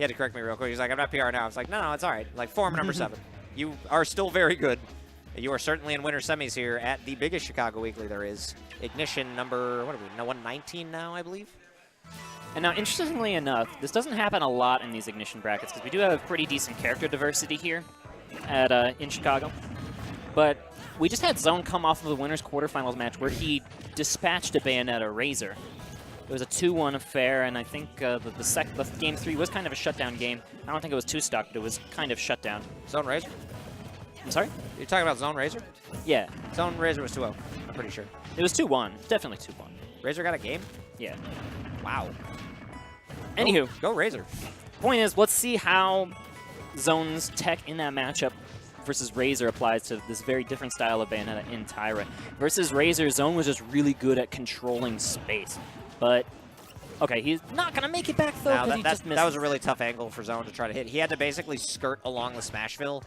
He had to correct me real quick. He's like, I'm not PR now. I was like, no, it's all right. Like, form number 7. You are still very good. You are certainly in winter semis here at the biggest Chicago Weekly there is. Ignition number, what are we, 119 now, I believe? And now, interestingly enough, this doesn't happen a lot in these Ignition brackets because we do have pretty decent character diversity here at in Chicago. But we just had Zoan come off of the winner's quarterfinals match where he dispatched a Bayonetta Razor. It was a 2-1 affair, and I think the game 3 was kind of a shutdown game. I don't think it was 2-stock, but it was kind of shut down. Zoan Razor? I'm sorry? You're talking about Zoan Razor? Yeah. Zoan Razor was 2-0, I'm pretty sure. It was 2-1. Definitely 2-1. Razor got a game? Yeah. Wow. Anywho. Go Razor. Point is, let's see how Zoan's tech in that matchup versus Razor applies to this very different style of Bayonetta in Tyroy. Versus Razor, Zoan was just really good at controlling space. But, okay, he's not going to make it back, though, because he just missed. That was a really tough angle for Zoan to try to hit. He had to basically skirt along the Smashville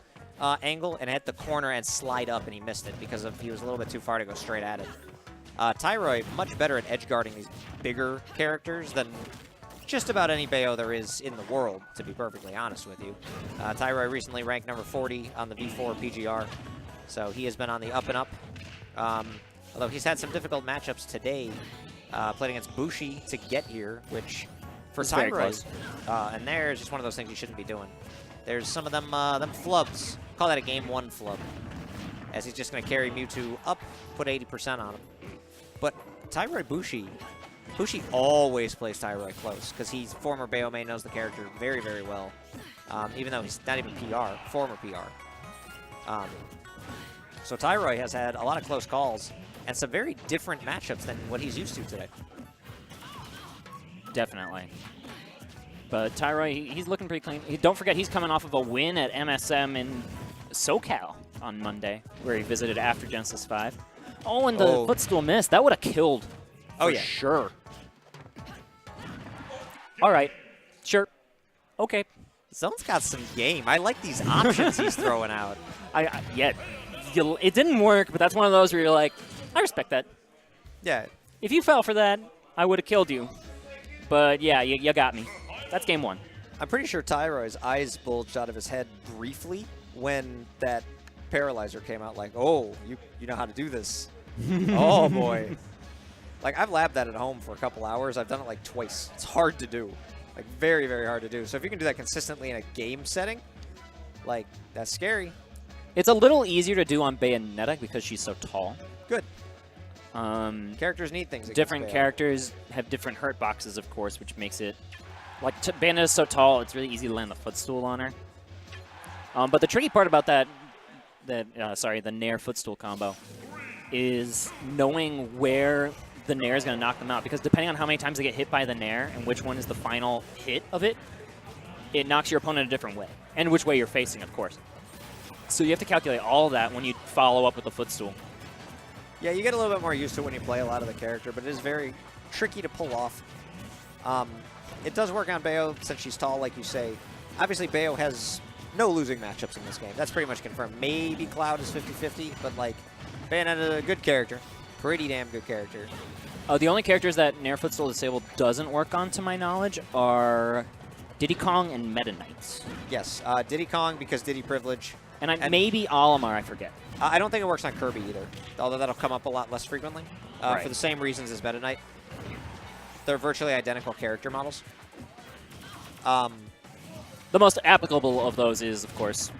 angle and hit the corner and slide up, and he missed it because he was a little bit too far to go straight at it. Tyroy, much better at edge guarding these bigger characters than just about any Bayo there is in the world, to be perfectly honest with you. Tyroy recently ranked number 40 on the V4 PGR, so he has been on the up and up. Although he's had some difficult matchups today, played against Bushi to get here, which for Tyroy, and there's just one of those things you shouldn't be doing. There's some of them flubs. Call that a game 1 flub, as he's just going to carry Mewtwo up, put 80% on him. But Tyroy Bushi always plays Tyroy close because he's former Bayo main, knows the character very, very well. Even though he's not even PR, former PR. So Tyroy has had a lot of close calls and some very different matchups than what he's used to today. Definitely. But Tyroy, he's looking pretty clean. Don't forget, he's coming off of a win at MSM in SoCal on Monday, where he visited after Genesis 5. Oh, and the footstool missed. That would have killed. Oh, yeah. Sure. All right. Sure. Okay. Zoan's got some game. I like these options he's throwing out. It didn't work, but that's one of those where you're like, I respect that. Yeah. If you fell for that, I would have killed you. But yeah, you got me. That's game 1. I'm pretty sure Tyroy's eyes bulged out of his head briefly when that paralyzer came out. Like, oh, you know how to do this. Oh, boy. Like, I've labbed that at home for a couple hours. I've done it like twice. It's hard to do. Like, very, very hard to do. So if you can do that consistently in a game setting, like, that's scary. It's a little easier to do on Bayonetta because she's so tall. Good. Characters need things. Different characters have different hurt boxes, of course, which makes it... Like, Bayonetta's so tall, it's really easy to land the footstool on her. But the tricky part about the Nair footstool combo is knowing where the Nair is going to knock them out. Because depending on how many times they get hit by the Nair and which one is the final hit of it, it knocks your opponent a different way. And which way you're facing, of course. So you have to calculate all of that when you follow up with the footstool. Yeah, you get a little bit more used to it when you play a lot of the character, but it is very tricky to pull off. It does work on Bayo since she's tall, like you say. Obviously, Bayo has no losing matchups in this game. That's pretty much confirmed. Maybe Cloud is 50-50, but, like, Bayonetta, a good character. Pretty damn good character. The only characters that Nair Footstool Disable doesn't work on, to my knowledge, are Diddy Kong and Meta Knights. Yes, Diddy Kong because Diddy Privilege. And maybe Olimar, I forget. I don't think it works on Kirby either, although that'll come up a lot less frequently. Right. For the same reasons as Meta Knight. They're virtually identical character models. The most applicable of those is, of course,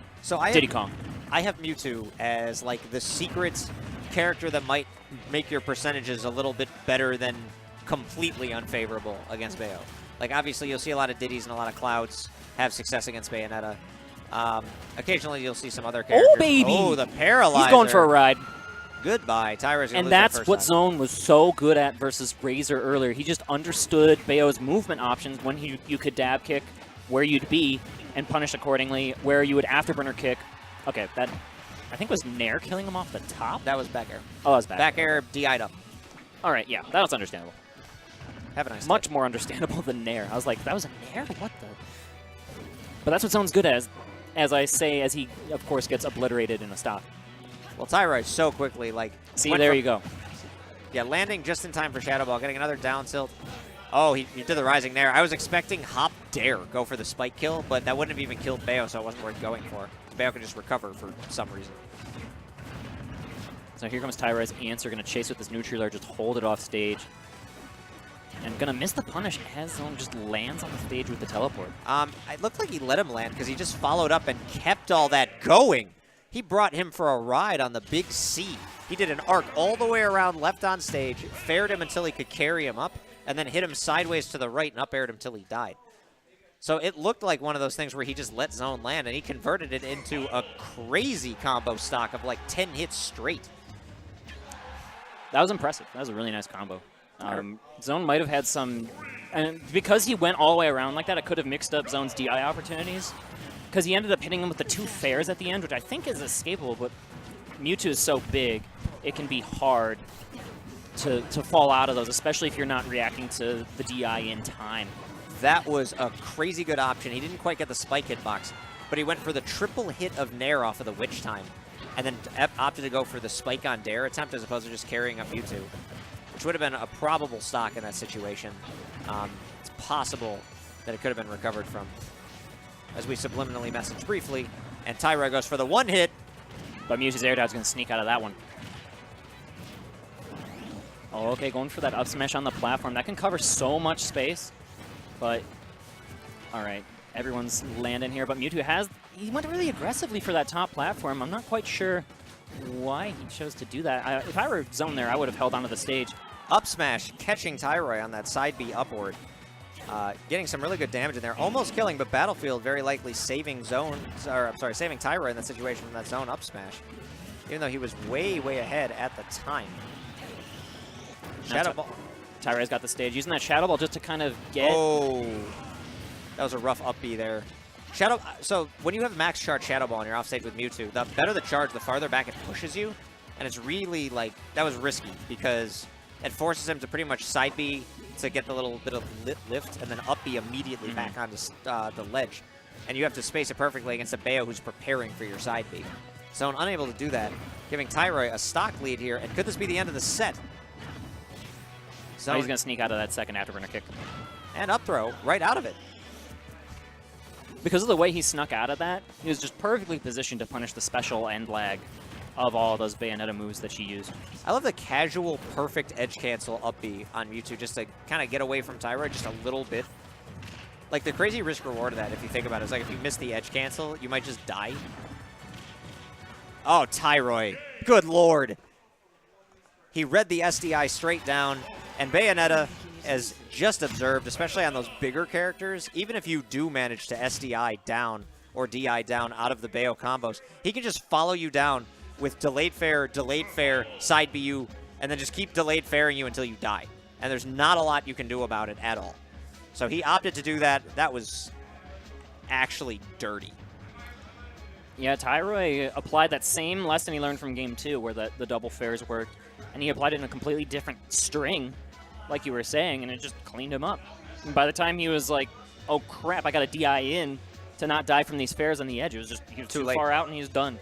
Diddy Kong. I have Mewtwo as, like, the secret character that might make your percentages a little bit better than completely unfavorable against Bayo. Like, obviously, you'll see a lot of Diddies and a lot of Clouds have success against Bayonetta. Occasionally, you'll see some other characters. Oh, baby! Oh, the Paralyzer. He's going for a ride. Goodbye. Tyroy's going to lose that's what Zoan was so good at versus Razor earlier. He just understood Bayo's movement options when you could dab kick, where you'd be, and punish accordingly, where you would afterburner kick. Okay, that, I think, was Nair killing him off the top? That was back air. Oh, that was back. Back air, DI'd up. All right, yeah, that was understandable. Have a nice Much day. more understandable than Nair. I was like, that was a Nair? What the? But that's what Zoan's good as I say, as he, of course, gets obliterated in a stop. Well, Tyroy so quickly, like... See, there you go. Yeah, landing just in time for Shadow Ball, getting another down tilt. Oh, he did the rising there. I was expecting Hop Dare go for the spike kill, but that wouldn't have even killed Bayo, so it wasn't worth going for. Bayo could just recover for some reason. So here comes Tyroy's answer, going to chase with this neutral or just hold it off stage. And going to miss the punish as Zoan just lands on the stage with the teleport. It looked like he let him land because he just followed up and kept all that going. He brought him for a ride on the big C. He did an arc all the way around left on stage, fared him until he could carry him up, and then hit him sideways to the right and up aired him until he died. So it looked like one of those things where he just let Zoan land, and he converted it into a crazy combo stock of like 10 hits straight. That was impressive. That was a really nice combo. Zoan might have had some, and because he went all the way around like that, it could have mixed up Zoan's DI opportunities. Because he ended up hitting him with the 2 fairs at the end, which I think is escapable, but Mewtwo is so big, it can be hard to fall out of those, especially if you're not reacting to the DI in time. That was a crazy good option. He didn't quite get the spike hitbox, but he went for the triple hit of Nair off of the Witch Time, and then opted to go for the spike on Dare attempt as opposed to just carrying up Mewtwo, which would have been a probable stock in that situation. It's possible that it could have been recovered from, as we subliminally messaged briefly, and Tyroy goes for the 1 hit. But Mewtwo's air dodge is going to sneak out of that one. Oh, okay, going for that up smash on the platform. That can cover so much space, but all right, everyone's landing here. But Mewtwo he went really aggressively for that top platform. I'm not quite sure why he chose to do that. If I were Zoan there, I would have held onto the stage. Up smash, catching Tyroy on that side B upward. Getting some really good damage in there. Almost killing, but Battlefield very likely saving saving Tyroy in that situation from that Zoan up smash. Even though he was way, way ahead at the time. Shadow Ball. Tyroy's got the stage. Using that Shadow Ball just to kind of get... Oh, that was a rough up B there. So when you have max charge Shadow Ball and you're off stage with Mewtwo, the better the charge, the farther back it pushes you. And it's really like, that was risky because it forces him to pretty much side B to get the little bit of lift and then up B immediately back onto the ledge. And you have to space it perfectly against a Bayo who's preparing for your side B. Zoan unable to do that, giving Tyroy a stock lead here. And could this be the end of the set? He's going to sneak out of that second afterburner kick. And up throw right out of it. Because of the way he snuck out of that, he was just perfectly positioned to punish the special end lag of all those Bayonetta moves that she used. I love the casual, perfect edge cancel up B on Mewtwo just to kind of get away from Tyroy just a little bit. Like the crazy risk reward of that, if you think about it, is like if you miss the edge cancel, you might just die. Oh, Tyroy. Good lord. He read the SDI straight down, and Bayonetta, as just observed, especially on those bigger characters, even if you do manage to SDI down or DI down out of the Bayo combos, he can just follow you down with delayed fair, side BU, and then just keep delayed fairing you until you die. And there's not a lot you can do about it at all. So he opted to do that. That was actually dirty. Yeah, Tyroy applied that same lesson he learned from Game 2 where the double fairs worked, and he applied it in a completely different string, like you were saying, and it just cleaned him up. And by the time he was like, oh crap, I got to DI in to not die from these fairs on the edge, he was too late. far out and he was done.